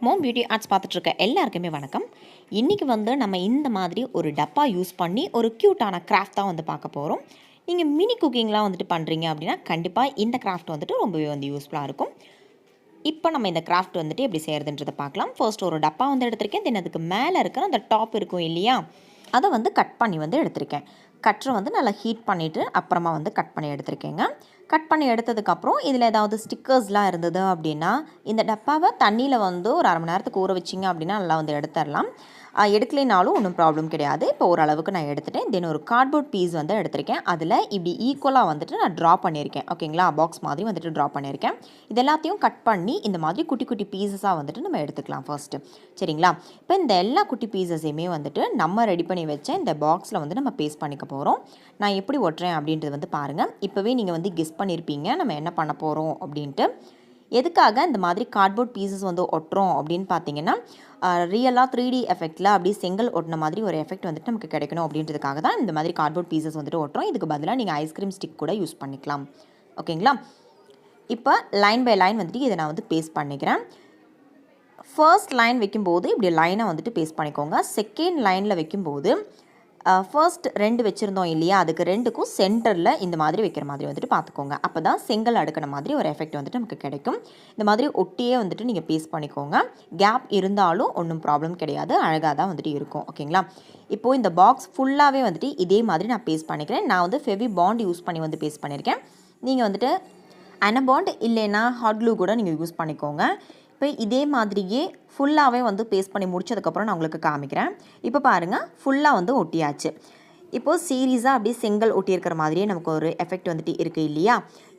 Mom beauty arts பார்த்துட்ருக்க எல்லாருக்குமே வணக்கம். இன்றைக்கி நம்ம இந்த மாதிரி ஒரு டப்பா யூஸ் பண்ணி ஒரு க்யூட்டான கிராஃப்ட் தான் பார்க்க போகிறோம். நீங்கள் மினி குக்கிங்லாம் பண்ணுறீங்க அப்படின்னா கண்டிப்பாக இந்த கிராஃப்ட் ரொம்பவே யூஸ்ஃபுல்லாக இருக்கும். இப்போ நம்ம இந்த கிராஃப்ட் எப்படி செய்கிறதுன்றதை பார்க்கலாம். ஃபர்ஸ்ட் ஒரு டப்பா எடுத்திருக்கேன். தென் அதுக்கு மேலே இருக்கிற அந்த டாப் இருக்கும் இல்லையா, அதை கட் பண்ணி எடுத்திருக்கேன். கட்டரை நல்லா ஹீட் பண்ணிவிட்டு அப்புறமா கட் பண்ணி எடுத்திருக்கேங்க. கட் பண்ணி எடுத்ததுக்கப்புறம் இதில் ஏதாவது ஸ்டிக்கர்ஸ்லாம் இருந்தது அப்படின்னா இந்த டப்பாவை தண்ணியில் ஒரு அரை மணி நேரத்துக்கு ஊற வச்சிங்க அப்படின்னா நல்லா எடுத்துடலாம். எடுக்கலைனாலும் ஒன்றும் ப்ராப்ளம் கிடையாது. இப்போ ஓரளவுக்கு நான் எடுத்துட்டேன். தென் ஒரு கார்ட்போர்ட் பீஸ் எடுத்திருக்கேன். அதில் இப்படி ஈக்குவலாக நான் ட்ரா பண்ணியிருக்கேன். ஓகேங்களா, பாக்ஸ் மாதிரி ட்ரா பண்ணியிருக்கேன். இது எல்லாத்தையும் கட் பண்ணி இந்த மாதிரி குட்டி குட்டி பீசஸாக நம்ம எடுத்துக்கலாம் ஃபர்ஸ்ட்டு. சரிங்களா, இப்போ இந்த எல்லா குட்டி பீசஸையுமே நம்ம ரெடி பண்ணி வச்ச இந்த பாக்ஸில் நம்ம பேஸ்ட் பண்ணிக்க போகிறோம். நான் எப்படி ஒட்டுறேன் அப்படின்றது பாருங்கள். இப்போவே நீங்கள் கெஸ் பண்ணியிருப்பீங்க நம்ம என்ன பண்ண போகிறோம் அப்படின்ட்டு. எதுக்காக இந்த மாதிரி கார்ட்போர்ட் பீசஸ் ஒட்டுறோம் அப்படின்னு பார்த்தீங்கன்னா, ரியலாக 3D எஃபெக்டில் அப்படி செங்கல் ஒட்டின மாதிரி ஒரு எஃபெக்ட் நமக்கு கிடைக்கணும் அப்படின்றதுக்காக தான் இந்த மாதிரி கார்ட்போர்ட் பீசஸ் ஒட்டுறோம். இதுக்கு பதிலாக நீங்கள் ஐஸ்கிரீம் ஸ்டிக் கூட யூஸ் பண்ணிக்கலாம். ஓகேங்களா, இப்போ லைன் பை லைன் இதை நான் பேஸ்ட் பண்ணிக்கிறேன். ஃபர்ஸ்ட் லைன் வைக்கும்போது இப்படி லைனாக பேஸ்ட் பண்ணிக்கோங்க. செகண்ட் லைனில் வைக்கும்போது ஃபர்ஸ்ட் 2 வச்சுருந்தோம் இல்லையா, அதுக்கு 2க்கும் சென்டரில் இந்த மாதிரி வைக்கிற மாதிரி பார்த்துக்கோங்க. அப்போ தான் செங்கல் அடுக்கின மாதிரி ஒரு எஃபெக்ட் நமக்கு கிடைக்கும். இந்த மாதிரி ஒட்டியே நீங்கள் பேஸ்ட் பண்ணிக்கோங்க. கேப் இருந்தாலும் ஒன்றும் ப்ராப்ளம் கிடையாது, அழகாக தான் இருக்கும். ஓகேங்களா, இப்போது இந்த பாக்ஸ் ஃபுல்லாகவே இதே மாதிரி நான் பேஸ்ட் பண்ணிக்கிறேன். நான் ஃபெவி பாண்ட் யூஸ் பண்ணி பேஸ்ட் பண்ணியிருக்கேன். நீங்கள் அனபாண்ட் இல்லைன்னா ஹாட் க்ளூ கூட நீங்கள் யூஸ் பண்ணிக்கோங்க. இப்போ இதே மாதிரியே ஃபுல்லாகவே பேஸ்ட் பண்ணி முடிச்சதுக்கப்புறம் நான் உங்களுக்கு காமிக்கிறேன். இப்போ பாருங்கள், ஃபுல்லாக ஒட்டியாச்சு. இப்போது சீரியஸாக அப்படியே செங்கல் ஒட்டியிருக்கிற மாதிரியே நமக்கு ஒரு எஃபெக்ட் இருக்குது இல்லையா.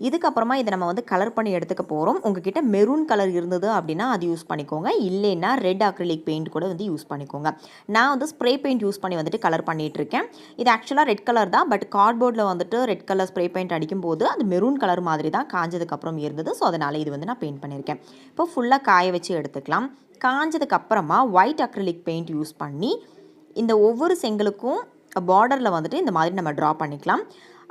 இதுக்கப்புறமா இதை நம்ம கலர் பண்ணி எடுத்துக்க போகிறோம். உங்ககிட்ட மெரூன் கலர் இருந்தது அப்படின்னா அது யூஸ் பண்ணிக்கோங்க. இல்லைன்னா ரெட் அக்ரிலிக் பெயிண்ட் கூட யூஸ் பண்ணிக்கோங்க. நான் ஸ்ப்ரே பெயிண்ட் யூஸ் பண்ணி கலர் பண்ணிகிட்ருக்கேன். இது ஆக்சுவலாக ரெட் கலர் தான், பட் கார்ட்போர்டில் ரெட் கலர் ஸ்ப்ரே பெயிண்ட் அடிக்கும்போது அது மெரூன் கலர் மாதிரி தான் காஞ்சதுக்கப்புறம் இருந்தது. ஸோ அதனால் இது நான் பெயிண்ட் பண்ணியிருக்கேன். இப்போ ஃபுல்லாக காய வச்சு எடுத்துக்கலாம். காஞ்சதுக்கப்புறமா ஒயிட் அக்ரிலிக் பெயிண்ட் யூஸ் பண்ணி இந்த ஒவ்வொரு செங்கலுக்கும் பார்டரில் இந்த மாதிரி நம்ம ட்ரா பண்ணிக்கலாம்.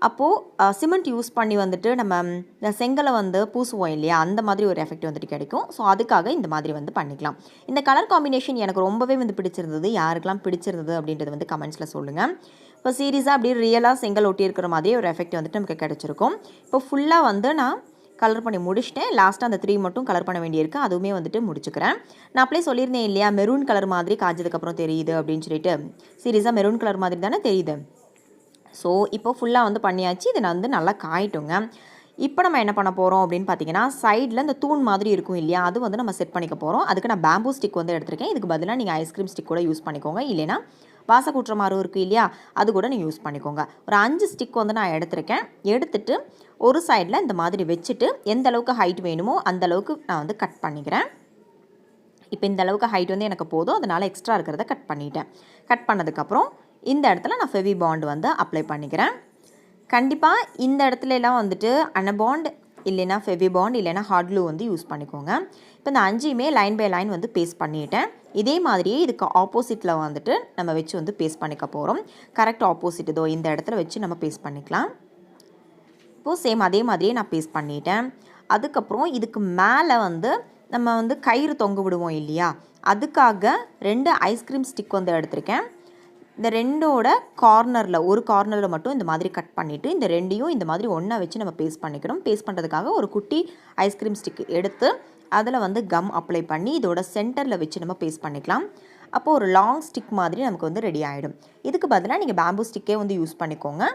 அப்போது சிமெண்ட் யூஸ் பண்ணி நம்ம இந்த செங்கலை பூசுவோம் இல்லையா, அந்த மாதிரி ஒரு எஃபெக்ட் கிடைக்கும். ஸோ அதுக்காக இந்த மாதிரி பண்ணிக்கலாம். இந்த கலர் காம்பினேஷன் எனக்கு ரொம்பவே பிடிச்சிருந்தது. யாருக்கெல்லாம் பிடிச்சிருந்தது அப்படின்றது கமெண்ட்ஸில் சொல்லுங்கள். இப்போ சீரியஸாக அப்படியே ரியலாக செங்கல் ஒட்டி இருக்கிற மாதிரி ஒரு எஃபெக்ட் நமக்கு கிடச்சிருக்கும். இப்போ ஃபுல்லாக நான் கலர் பண்ணி முடிச்சிட்டேன். லாஸ்ட்டாக அந்த 3 மட்டும் கலர் பண்ண வேண்டியிருக்கு. அதுவுமே முடிச்சுக்கிறேன். நான் அப்படியே சொல்லியிருந்தேன் இல்லையா, மெரூன் கலர் மாதிரி காஞ்சதுக்கப்புறம் தெரியுது அப்படின்னு சொல்லிட்டு. சீரியஸாக மெரூன் கலர் மாதிரி தானே தெரியுது. ஸோ இப்போ ஃபுல்லாக பண்ணியாச்சு. இதை நான் நல்லா காயிட்டுங்க. இப்போ நம்ம என்ன பண்ண போகிறோம் அப்படின்னு பார்த்தீங்கன்னா, சைடில் இந்த தூண் மாதிரி இருக்கும் இல்லையா, அது நம்ம செட் பண்ணிக்க போகிறோம். அதுக்கு நான் பேம்பூ ஸ்டிக் எடுத்திருக்கேன். இதுக்கு பதிலாக நீங்கள் ஐஸ்கிரீம் ஸ்டிக் கூட யூஸ் பண்ணிக்கோங்க. இல்லைனா வாசை கூட்டுற மாதிரி இருக்குது இல்லையா, அது கூட நீங்கள் யூஸ் பண்ணிக்கோங்க. ஒரு 5 ஸ்டிக் நான் எடுத்திருக்கேன். எடுத்துட்டு ஒரு சைடில் இந்த மாதிரி வச்சுட்டு எந்த அளவுக்கு ஹைட் வேணுமோ அந்த அளவுக்கு நான் கட் பண்ணிக்கிறேன். இப்போ இந்த அளவுக்கு ஹைட் எனக்கு போதும், அதனால் எக்ஸ்ட்ரா இருக்கிறத கட் பண்ணிட்டேன். கட் பண்ணதுக்கப்புறம் இந்த இடத்துல நான் ஃபெவி பாண்ட் அப்ளை பண்ணிக்கிறேன். கண்டிப்பாக இந்த இடத்துலலாம் அனபாண்ட் இல்லைனா ஃபெவி பாண்ட் இல்லைனா ஹாட் க்ளூ யூஸ் பண்ணிக்கோங்க. இப்போ இந்த 5யுமே லைன் பை லைன் பேஸ்ட் பண்ணிட்டேன். இதே மாதிரியே இதுக்கு ஆப்போசிட்டில் நம்ம வச்சு பேஸ்ட் பண்ணிக்க போகிறோம். கரெக்ட் ஆப்போசிட் இதோ இந்த இடத்துல வச்சு நம்ம பேஸ்ட் பண்ணிக்கலாம். இப்போது சேம் அதே மாதிரியே நான் பேஸ்ட் பண்ணிட்டேன். அதுக்கப்புறம் இதுக்கு மேலே நம்ம கயிறு தொங்க விடுவோம் இல்லையா, அதுக்காக 2 ஐஸ்கிரீம் ஸ்டிக் எடுத்திருக்கேன். இந்த 2ஓட கார்னரில் ஒரு கார்னரில் மட்டும் இந்த மாதிரி கட் பண்ணிவிட்டு இந்த 2யும் இந்த மாதிரி ஒன்றா வச்சு நம்ம பேஸ்ட் பண்ணிக்கிறோம். பேஸ்ட் பண்ணுறதுக்காக ஒரு குட்டி ஐஸ்கிரீம் ஸ்டிக் எடுத்து அதில் கம் அப்ளை பண்ணி இதோட சென்டரில் வச்சு நம்ம பேஸ்ட் பண்ணிக்கலாம். அப்போது ஒரு லாங் ஸ்டிக் மாதிரி நமக்கு ரெடி ஆகிடும். இதுக்கு பதிலாக நீங்கள் பேம்பூ ஸ்டிக்கே யூஸ் பண்ணிக்கோங்க.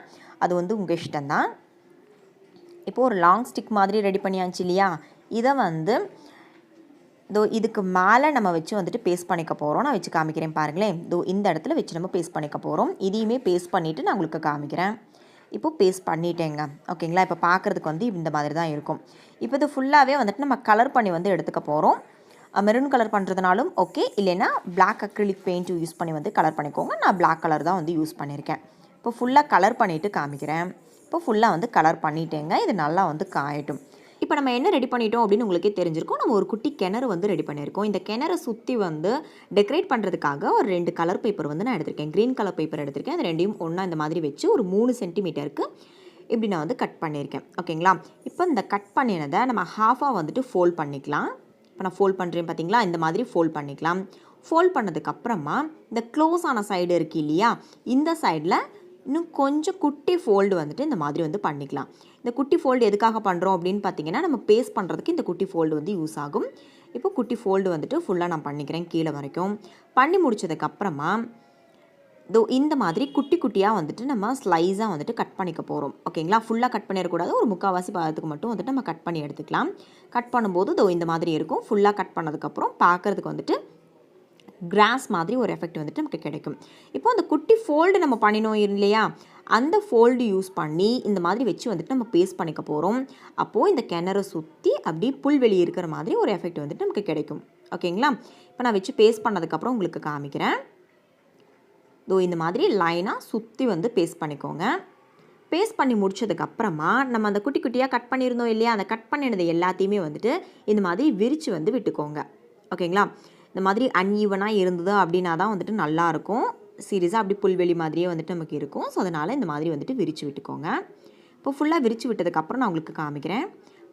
அது உங்கள் இஷ்டம்தான். இப்போது ஒரு லாங் ஸ்டிக் மாதிரி ரெடி பண்ணியாச்சு இல்லையா, இதை இதோ இதுக்கு மேலே நம்ம வச்சு பேஸ்ட் பண்ணிக்க போகிறோம். நான் வச்சு காமிக்கிறேன் பாருங்களேன். இதோ இந்த இடத்துல வச்சு நம்ம பேஸ்ட் பண்ணிக்க போகிறோம். இதையுமே பேஸ்ட் பண்ணிவிட்டு நான் உங்களுக்கு காமிக்கிறேன். இப்போது பேஸ்ட் பண்ணிட்டேங்க. ஓகேங்களா, இப்போ பார்க்குறதுக்கு இந்த மாதிரி தான் இருக்கும். இப்போ இது ஃபுல்லாகவே நம்ம கலர் பண்ணி எடுத்துக்க போகிறோம். மெரூன் கலர் பண்ணுறதுனாலும் ஓகே, இல்லைன்னா பிளாக் அக்ரிலிக் பெயிண்ட் யூஸ் பண்ணி கலர் பண்ணிக்கோங்க. நான் பிளாக் கலர் தான் யூஸ் பண்ணியிருக்கேன். இப்போ ஃபுல்லாக கலர் பண்ணிவிட்டு காமிக்கிறேன். இப்போ ஃபுல்லாக கலர் பண்ணிட்டேங்க. இது நல்லா காயட்டும். இப்போ நம்ம என்ன ரெடி பண்ணிட்டோம் அப்படின்னு உங்களுக்கே தெரிஞ்சிருக்கும். நம்ம ஒரு குட்டி கிணறு ரெடி பண்ணியிருக்கோம். இந்த கிணறு சுற்றி டெக்கரேட் பண்ணுறதுக்காக ஒரு 2 கலர் பேப்பர் நான் எடுத்திருக்கேன். க்ரீன் கலர் பேப்பர் எடுத்திருக்கேன். அது 2யும் ஒன்றா இந்த மாதிரி வச்சு ஒரு 3 சென்டிமீட்டருக்கு இப்படி நான் கட் பண்ணியிருக்கேன். ஓகேங்களா, இப்போ இந்த கட் பண்ணினதை நம்ம ஹாஃபாக ஃபோல்ட் பண்ணிக்கலாம். இப்போ நான் ஃபோல்ட் பண்ணுறேன் பார்த்தீங்களா, இந்த மாதிரி ஃபோல்ட் பண்ணிக்கலாம். ஃபோல்ட் பண்ணதுக்கப்புறமா இந்த க்ளோஸ் ஆன சைடு இருக்குது இல்லையா, இந்த சைடில் இன்னும் கொஞ்சம் குட்டி ஃபோல்டு வந்துட்டு இந்த மாதிரி வந்து பண்ணிக்கலாம். இந்த குட்டி ஃபோல்டு எதுக்காக பண்ணுறோம் அப்படின்னு பார்த்தீங்கன்னா, நம்ம பேஸ்ட் பண்ணுறதுக்கு இந்த குட்டி ஃபோல்டு வந்து யூஸ் ஆகும். இப்போ குட்டி ஃபோல்டு வந்துட்டு ஃபுல்லாக நான் பண்ணிக்கிறேன் கீழே வரைக்கும். பண்ணி முடிச்சதுக்கப்புறமா இந்த மாதிரி குட்டி குட்டியாக வந்துட்டு நம்ம ஸ்லைஸாக வந்துட்டு கட் பண்ணிக்க போகிறோம். ஓகேங்களா, ஃபுல்லாக கட் பண்ணிடக்கூடாது, ஒரு முக்கால்வாசி பாகத்துக்கு மட்டும் வந்துட்டு நம்ம கட் பண்ணி எடுத்துக்கலாம். கட் பண்ணும்போது இந்த மாதிரி இருக்கும். ஃபுல்லாக கட் பண்ணதுக்கப்புறம் பார்க்குறதுக்கு வந்துட்டு கிராஸ் மாதிரி ஒரு எஃபெக்ட் வந்துட்டு நமக்கு கிடைக்கும். இப்போ அந்த குட்டி ஃபோல்டு நம்ம பண்ணினோம் இல்லையா, அந்த ஃபோல்டு யூஸ் பண்ணி இந்த மாதிரி வச்சு வந்துட்டு நம்ம பேஸ்ட் பண்ணிக்க போகிறோம். அப்போது இந்த கிணறு சுற்றி அப்படியே புல்வெளி இருக்கிற மாதிரி ஒரு எஃபெக்ட் வந்துட்டு நமக்கு கிடைக்கும். ஓகேங்களா, இப்போ நான் வச்சு பேஸ்ட் பண்ணதுக்கப்புறம் உங்களுக்கு காமிக்கிறேன். இந்த மாதிரி லைனாக சுற்றி வந்து பேஸ்ட் பண்ணிக்கோங்க. பேஸ்ட் பண்ணி முடிச்சதுக்கப்புறமா நம்ம அந்த குட்டி குட்டியாக கட் பண்ணியிருந்தோம் இல்லையா, அந்த கட் பண்ணினது எல்லாத்தையுமே வந்துட்டு இந்த மாதிரி விரித்து வந்து விட்டுக்கோங்க. ஓகேங்களா, இந்த மாதிரி அன்ஈவனாக இருந்தது அப்படின்னா தான் வந்துட்டு நல்லாயிருக்கும். சீரியஸாக அப்படி புல்வெளி மாதிரியே வந்துட்டு நமக்கு இருக்கும். ஸோ அதனால் இந்த மாதிரி வந்துட்டு விரித்து விட்டுக்கோங்க. இப்போ ஃபுல்லாக விரித்து விட்டதுக்கப்புறம் நான் உங்களுக்கு காமிக்கிறேன்.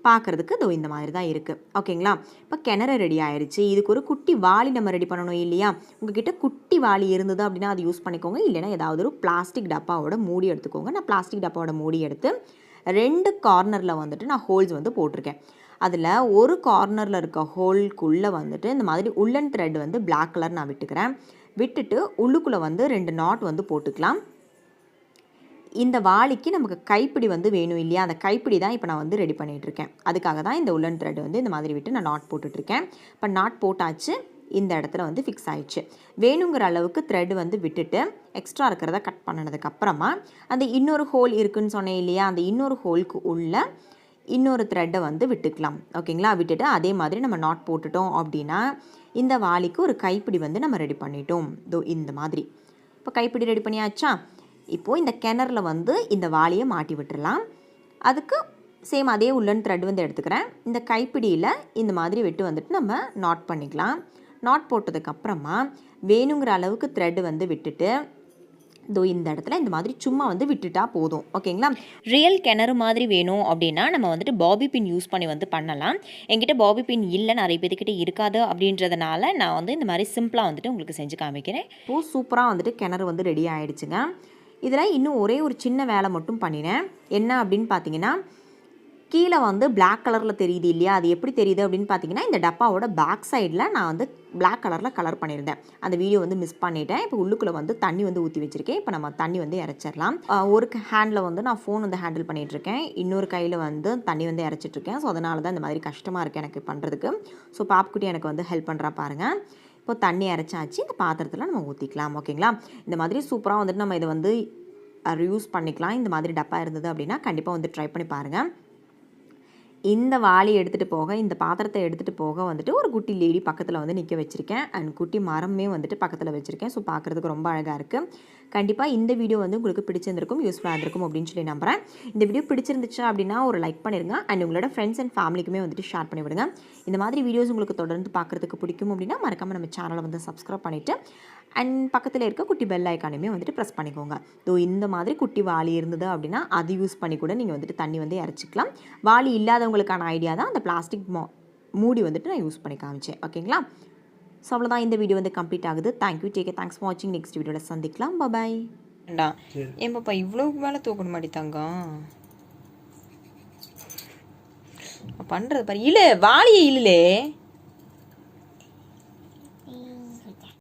பார்க்குறதுக்கு இந்த மாதிரி தான் இருக்குது. ஓகேங்களா, இப்போ கிணறு ரெடி ஆயிடுச்சு. இதுக்கு ஒரு குட்டி வாளி நம்ம ரெடி பண்ணணும் இல்லையா, உங்ககிட்ட குட்டி வாளி இருந்தது அப்படின்னா அது யூஸ் பண்ணிக்கோங்க. இல்லைனா ஏதாவது ஒரு பிளாஸ்டிக் டப்பாவோட மூடி எடுத்துக்கோங்க. நான் பிளாஸ்டிக் டப்பாவோட மூடி எடுத்து 2 கார்னரில் வந்துட்டு நான் ஹோல்ஸ் வந்து போட்டிருக்கேன். அதில் ஒரு கார்னரில் இருக்க ஹோல்குள்ளே வந்துட்டு இந்த மாதிரி உள்ளன் த்ரெட் வந்து பிளாக் கலர் நான் விட்டுக்கிறேன். விட்டுட்டு உள்ளுக்குள்ளே வந்து 2 நாட் வந்து போட்டுக்கலாம். இந்த வாளிக்கு நமக்கு கைப்பிடி வந்து வேணும் இல்லையா, அந்த கைப்பிடி தான் இப்போ நான் வந்து ரெடி பண்ணிகிட்ருக்கேன். அதுக்காக தான் இந்த உள்ளன் த்ரெட் வந்து இந்த மாதிரி விட்டு நான் நாட் போட்டுட்ருக்கேன். இப்போ நாட் போட்டாச்சு, இந்த இடத்துல வந்து ஃபிக்ஸ் ஆயிடுச்சு. வேணுங்கிற அளவுக்கு த்ரெட் வந்து விட்டுட்டு எக்ஸ்ட்ரா இருக்கிறத கட் பண்ணதுக்கப்புறமா அந்த இன்னொரு ஹோல் இருக்குதுன்னு சொன்னேன் இல்லையா, அந்த இன்னொரு ஹோலுக்கு உள்ள இன்னொரு த்ரெட்டை வந்து விட்டுக்கலாம். ஓகேங்களா, விட்டுட்டு அதே மாதிரி நம்ம நாட் போட்டுட்டோம் அப்படின்னா இந்த வாளிக்கு ஒரு கைப்பிடி வந்து நம்ம ரெடி பண்ணிட்டோம். இந்த மாதிரி இப்போ கைப்பிடி ரெடி பண்ணியாச்சா. இப்போது இந்த கிணறுல வந்து இந்த வாளியை மாட்டி விட்டுடலாம். அதுக்கு சேம் அதே உள்ளன் த்ரெட் வந்து எடுத்துக்கிறேன். இந்த கைப்பிடியில் இந்த மாதிரி விட்டு வந்துட்டு நம்ம நாட் பண்ணிக்கலாம். நாட் போட்டதுக்கப்புறமா வேணுங்கிற அளவுக்கு த்ரெட் வந்து விட்டுட்டு இந்த இடத்துல இந்த மாதிரி சும்மா வந்து விட்டுட்டா போதும். ஓகேங்களா, ரியல் கிணறு மாதிரி வேணும் அப்படின்னா நம்ம வந்துட்டு பாபி பின் யூஸ் பண்ணி வந்து பண்ணலாம். என்கிட்ட பாபி பின் இல்லை, நிறைய பேர்கிட்ட இருக்காது. அப்படின்றதுனால நான் வந்து இந்த மாதிரி சிம்பிளாக வந்துட்டு உங்களுக்கு செஞ்சு காமிக்கிறேன். இப்போது சூப்பராக வந்துட்டு கிணறு வந்து ரெடி ஆகிடுச்சுங்க. இதில் இன்னும் ஒரே ஒரு சின்ன வேலை மட்டும் பண்ணினேன். என்ன அப்படின்னு பார்த்தீங்கன்னா, கீழே வந்து பிளாக் கலரில் தெரியுது இல்லையா, அது எப்படி தெரியுது அப்படின்னு பார்த்தீங்கன்னா, இந்த டப்பாவோட பேக் சைடில் நான் வந்து பிளாக் கலரில் கலர் பண்ணியிருந்தேன். அந்த வீடியோ வந்து மிஸ் பண்ணிட்டேன். இப்போ உள்ளுக்குள்ளே வந்து தண்ணி வந்து ஊற்றி வச்சுருக்கேன். இப்போ நம்ம தண்ணி வந்து இறச்சிடலாம். ஒரு ஹேண்டில் வந்து நான் ஃபோன் வந்து ஹேண்டில் பண்ணிகிட்ருக்கேன், இன்னொரு கையில் வந்து தண்ணி வந்து இறச்சிட்ருக்கேன். ஸோ அதனால தான் இந்த மாதிரி கஷ்டமாக இருக்குது எனக்கு பண்ணுறதுக்கு. ஸோ பாப்புக்குட்டி எனக்கு வந்து ஹெல்ப் பண்ணுறா பாருங்கள். இப்போ தண்ணி இறச்சாச்சு, இந்த பாத்திரத்தில் நம்ம ஊற்றிக்கலாம். ஓகேங்களா, இந்த மாதிரி சூப்பராக வந்துட்டு நம்ம இதை வந்து யூஸ் பண்ணிக்கலாம். இந்த மாதிரி டப்பா இருந்தது அப்படின்னா கண்டிப்பாக வந்து ட்ரை பண்ணி பாருங்கள். இந்த வாளி எடுத்துகிட்டு போக, இந்த பாத்திரத்தை எடுத்துகிட்டு போக வந்துட்டு ஒரு குட்டி லேடி பக்கத்தில் வந்து நிற்க வச்சுருக்கேன். அண்ட் குட்டி மரமே வந்துட்டு பக்கத்தில் வச்சுருக்கேன். ஸோ பார்க்குறதுக்கு ரொம்ப அழகாக இருக்குது. கண்டிப்பாக இந்த வீடியோ வந்து உங்களுக்கு பிடிச்சிருந்திருக்கும், யூஸ்ஃபுல்லாக இருந்திருக்கும் அப்படின்னு சொல்லி நம்புகிறேன். இந்த வீடியோ பிடிச்சிருந்துச்சு அப்படின்னா ஒரு லைக் பண்ணிடுங்க. அண்ட் உங்களோட ஃப்ரெண்ட்ஸ் அண்ட் ஃபேமிலிக்குமே வந்துட்டு ஷேர் பண்ணிவிடுங்க. இந்த மாதிரி வீடியோஸ் உங்களுக்கு தொடர்ந்து பார்க்குறதுக்கு பிடிக்கும் அப்படின்னா மறக்காமல் நம்ம சேனலை வந்து சப்ஸ்கிரைப் பண்ணிவிட்டு அண்ட் பக்கத்தில் இருக்க குட்டி பெல் ஐக்கானுமே வந்துட்டு ப்ரெஸ் பண்ணிக்கோங்க. இந்த மாதிரி குட்டி வாளி இருந்தது அப்படின்னா அது யூஸ் பண்ணி கூட நீங்கள் வந்துட்டு தண்ணி வந்து இறச்சிக்கலாம். வாளி இல்லாதவங்களுக்கான ஐடியா தான் அந்த பிளாஸ்டிக் மூடி வந்துட்டு நான் யூஸ் பண்ணி காமிச்சேன். ஓகேங்களா, ஸோ அவ்வளோதான், இந்த வீடியோ வந்து கம்ப்ளீட் ஆகுது. தேங்க்யூ, டேக் தேங்க்ஸ் ஃபார் வாட்சிங். நெக்ஸ்ட் வீடியோவில் சந்திக்கலாம். பாய். ஏன் பாப்பா இவ்வளோக்கு மேலே தூக்கண மாட்டேங்க பண்ணுறது பாரு. இல்லை வாளியை இல்லைலே.